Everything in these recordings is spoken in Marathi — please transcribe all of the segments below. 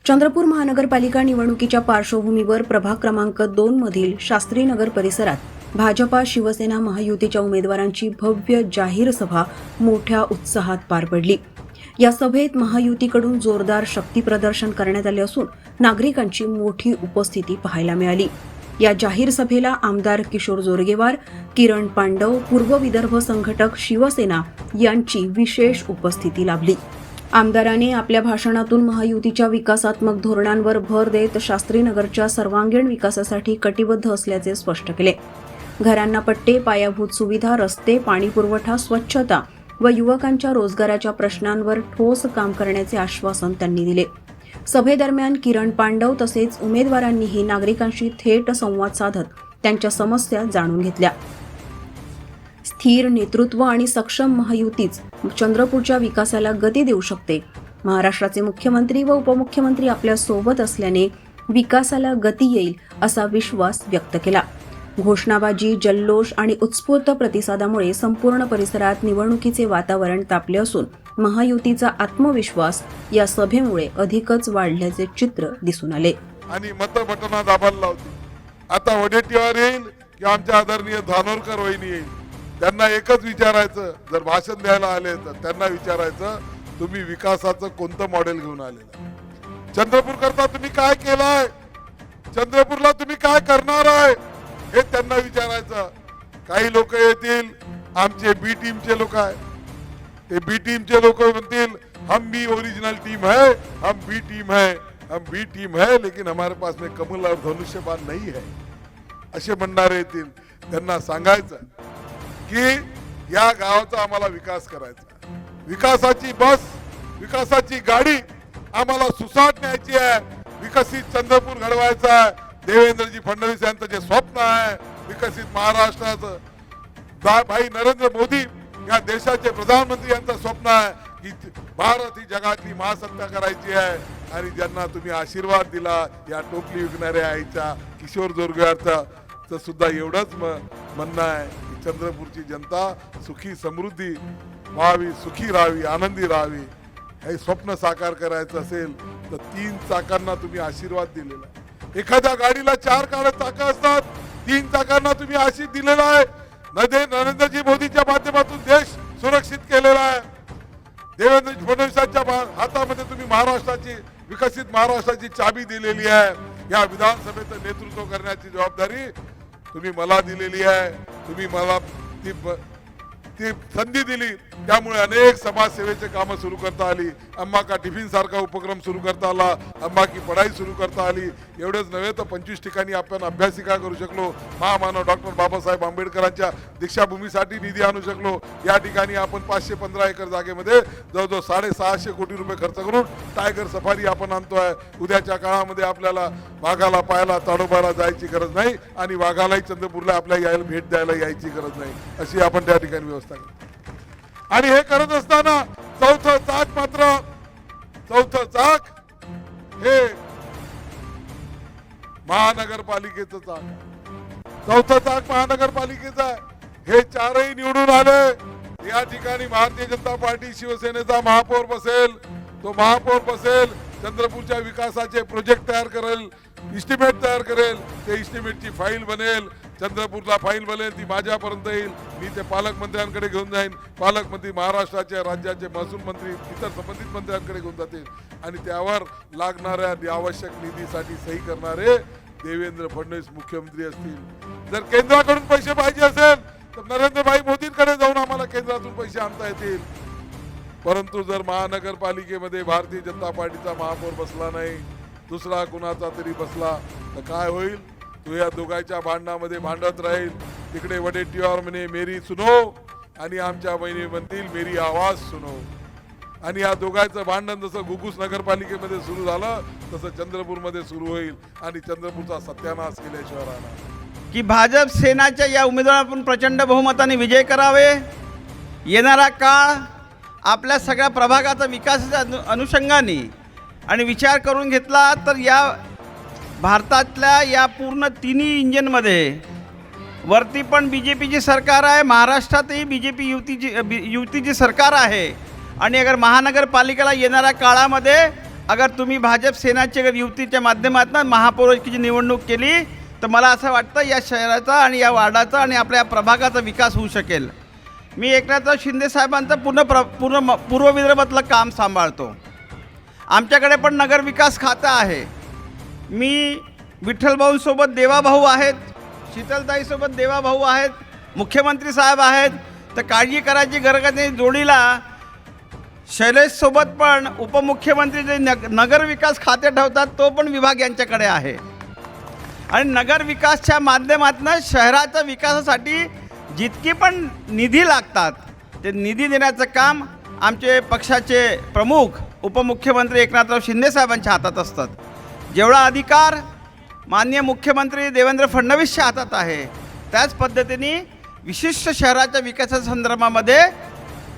चंद्रपूर महानगरपालिका निवडणुकीच्या पार्श्वभूमीवर प्रभाग क्रमांक 2 मधील शास्त्रीनगर परिसरात भाजपा शिवसेना महायुतीच्या उमेदवारांची भव्य जाहीर सभा मोठ्या उत्साहात पार पडली। या सभेत महायुतीकडून जोरदार शक्तीप्रदर्शन करण्यात आले असून नागरिकांची मोठी उपस्थिती पाहायला मिळाली। या जाहीर सभेला आमदार किशोर जोरगेवार, किरण पांडव, पूर्व विदर्भ संघटक शिवसेना यांची विशेष उपस्थिती लाभली। आमदारांनी आपल्या भाषणातून महायुतीच्या विकासात्मक धोरणांवर भर देत शास्त्रीनगरच्या सर्वांगीण विकासासाठी कटिबद्ध असल्याचे स्पष्ट केले। घरांना पट्टे, पायाभूत सुविधा, रस्ते, पाणी पुरवठा, स्वच्छता व युवकांच्या रोजगाराच्या प्रश्नांवर ठोस काम करण्याचे आश्वासन त्यांनी दिले। सभेदरम्यान किरण पांडव तसेच उमेदवारांनीही नागरिकांशी थेट संवाद साधत त्यांच्या समस्या जाणून घेतल्या। स्थिर नेतृत्व आणि सक्षम महायुतीच चंद्रपूरच्या विकासाला गती देऊ शकते। महाराष्ट्राचे मुख्यमंत्री व उपमुख्यमंत्री आपल्या सोबत असल्याने विकासाला गती येईल असा विश्वास व्यक्त केला। घोषणाबाजी, जल्लोष आणि उत्स्फूर्त प्रतिसादामुळे संपूर्ण परिसरात निवडणुकीचे वातावरण तापले असून महायुतीचा आत्मविश्वास या सभेमुळे अधिकच वाढल्याचे चित्र दिसून आले। आणि मत बटना दाबायला लावते। आता वडेट्टीवार येईल की आमच्या आदरणीय धानोरकर वहिनी येईल, त्यांना एकच विचारायचं, जर भाषण द्यायला आले तर त्यांना विचारायचं तुम्ही विकासाचं कोणतं मॉडेल घेऊन आलेलं, चंद्रपूर करता तुम्ही काय केलंय, चंद्रपूरला तुम्ही काय करणार आहे हे त्यांना विचारायचं। काही लोक येतील, आमचे बी टीमचे लोक आहे, ते बी टीमचे लोक म्हणतील हम भी ओरिजिनल टीम है, हम बी टीम है, हम बी टीम है, लेकिन हमारे पास में कमल और धनुष्यबाण नहीं है, असे म्हणणारे येतील। त्यांना सांगायचं की या गावाचा आम्हाला विकास करायचा, विकासाची बस, विकासाची गाडी आम्हाला सुसाट न्यायची आहे, विकसित चंद्रपूर घडवायचा आहे। देवेंद्रजी फडणवीस यांचं जे स्वप्न आहे विकसित महाराष्ट्राचं, भाई नरेंद्र मोदी या देशाचे प्रधानमंत्री यांचं स्वप्न आहे की भारत ही जगातली महासत्ता करायची आहे। आणि ज्यांना तुम्ही आशीर्वाद दिला या टोपली विकणाऱ्या आईच्या किशोर जोरगेवारचं सुद्धा एवढंच म्हणणं आहे की चंद्रपूरची जनता सुखी समृद्धी व्हावी, सुखी राहावी, आनंदी राहावी। हे स्वप्न साकार करायचं असेल तर 3 चाकांना तुम्ही आशीर्वाद दिलेला आहे। एखाद्या गाडीला 4 चाकं असतात, 3 चाकांना तुम्ही आशीष दिलेला आहे। नरेंद्रजी मोदीच्या माध्यमातून देश सुरक्षित केलेला आहे। देवेंद्र फडणवीसांच्या हातामध्ये तुम्ही महाराष्ट्राची, विकसित महाराष्ट्राची चाबी दिलेली आहे। या विधानसभेचं नेतृत्व करण्याची जबाबदारी तुम्ही मला दिलेली आहे। तुम्ही मला ती संधी दिली, त्यामुळे अनेक समाजसेवेचे कामं सुरू करता आली। अम्मा का टिफिन सारखा उपक्रम सुरू करता आला, अम्मा की पढाई सुरू करता आली। एवढेच नव्हे तर 25 ठिकाणी आपण अभ्यासिका करू शकलो। महामानव डॉक्टर बाबासाहेब आंबेडकरांच्या दीक्षाभूमीसाठी निधी आणू शकलो। या ठिकाणी आपण 515 एकर जागेमध्ये जवळजवळ 650 कोटी रुपये खर्च करून टायगर सफारी आपण आणतोय। उद्याच्या काळामध्ये आपल्याला वाघाला पाहायला, ताडोबाला जायची गरज नाही आणि वाघालाही चंद्रपूरला आपल्या भेट द्यायला यायची गरज नाही, अशी आपण त्या ठिकाणी व्यवस्था केली। आणि हे करत असताना चौथं चाक हे महानगरपालिकेचं चाक, चौथं चाक महानगरपालिकेचं आहे। हे 4ही निवडून आले। या ठिकाणी भारतीय जनता पार्टी शिवसेनेचा महापौर बसेल, तो महापौर बसेल, चंद्रपूरच्या विकासाचे प्रोजेक्ट तयार करेल, इस्टिमेट तयार करेल, ते इस्टिमेटची फाईल बनेल, चंद्रपूरला फाईल बनेल, ती माझ्यापर्यंत येईल, मी ते पालकमंत्र्यांकडे घेऊन जाईन, पालकमंत्री महाराष्ट्राचे, राज्याचे महसूल मंत्री, इतर संबंधित मंत्र्यांकडे घेऊन जातील आणि त्यावर लागणाऱ्या आवश्यक निधीसाठी सही करणारे देवेंद्र फडणवीस मुख्यमंत्री असतील। जर केंद्राकडून पैसे पाहिजे असेल तर नरेंद्रभाई मोदींकडे जाऊन आम्हाला केंद्रातून पैसे आणता येतील। परंतु जर महानगरपालिकेमध्ये भारतीय जनता पार्टीचा महापौर बसला नाही, दुसरा कुणाचा तरी बसला तर काय होईल? तो या दोघांच्या भांडणामध्ये भांडत राहील। तिकडे वडेट्टीवार म्हणे मेरी सुनो आणि आमच्या बहिणी म्हणतील मेरी आवाज सुनो। आणि या दोघांचं भांडण जसं घुगुस नगरपालिकेमध्ये सुरू झालं तसं चंद्रपूरमध्ये सुरू होईल आणि चंद्रपूरचा सत्यानाश केल्याशिवाय राहणार। की भाजप सेनाच्या या उमेदवारांना प्रचंड बहुमताने विजय करावे। येणारा काळ आपल्या सगळ्या प्रभागाचा विकासाच्या अनुषंगाने आणि विचार करून घेतला तर या भारतातल्या या पूर्ण तिन्ही इंजिनमध्ये वरती पण बीजेपीची सरकार आहे, महाराष्ट्रातही बीजेपी युतीची सरकार आहे। आणि अगर महानगरपालिकेला येणाऱ्या काळामध्ये अगर तुम्ही भाजप सेनाची अगर युतीच्या माध्यमातून महापौरकीची निवडणूक केली तर मला असं वाटतं या शहराचा आणि या वार्डाचा आणि आपल्या या प्रभागाचा विकास होऊ शकेल. मी एकनाथराव शिंदे साहेबांचं पूर्व विदर्भातलं काम सांभाळतो. आमच्याकडे पण नगर विकास खातं आहे. मी विठ्ठलभाऊंसोबत देवाभाऊ आहेत, शीतलताईसोबत देवाभाऊ आहेत, मुख्यमंत्री साहेब आहेत, तर काळजी करायची गरज नाही. जोडीला शैलेशसोबत पण उपमुख्यमंत्री जे नगर विकास खाते ठेवतात तो पण विभाग यांच्याकडे आहे. आणि नगर विकासच्या माध्यमातून शहराच्या विकासासाठी जितकी पण निधी लागतात ते निधी देण्याचं काम आमचे पक्षाचे प्रमुख उपमुख्यमंत्री एकनाथराव शिंदे साहेबांच्या हातात असतात. जेवढा अधिकार माननीय मुख्यमंत्री देवेंद्र फडणवीसच्या हातात आहे त्याच पद्धतीने विशिष्ट शहराच्या विकासाच्या संदर्भामध्ये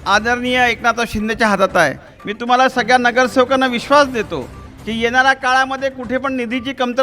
आदरणीय एकनाथराव शिंदेच्या हातात आहे. मी तुम्हाला सगळ्या नगरसेवकांना विश्वास देतो की येणाऱ्या काळामध्ये कुठे पण निधीची कमतरता